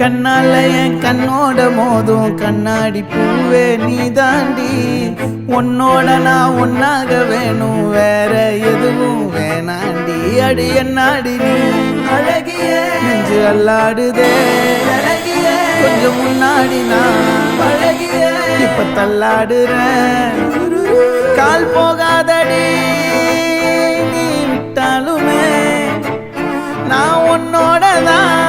கண்ணால என் கண்ணோட மோதும் கண்ணாடி பூவே நீ தாண்டி உன்னோட நான் ஒன்னாக வேணும் வேற எதுவும் வேணாண்டி அடி என்னாடி நீ அழகிய நெஞ்சு அல்லாடுதே அழகிய கொஞ்சம் முன்னாடி நான் அழகிய இப்ப தள்ளாடுறேன் கால் போகாதடி நீ விட்டாலுமே நான் உன்னோட தான்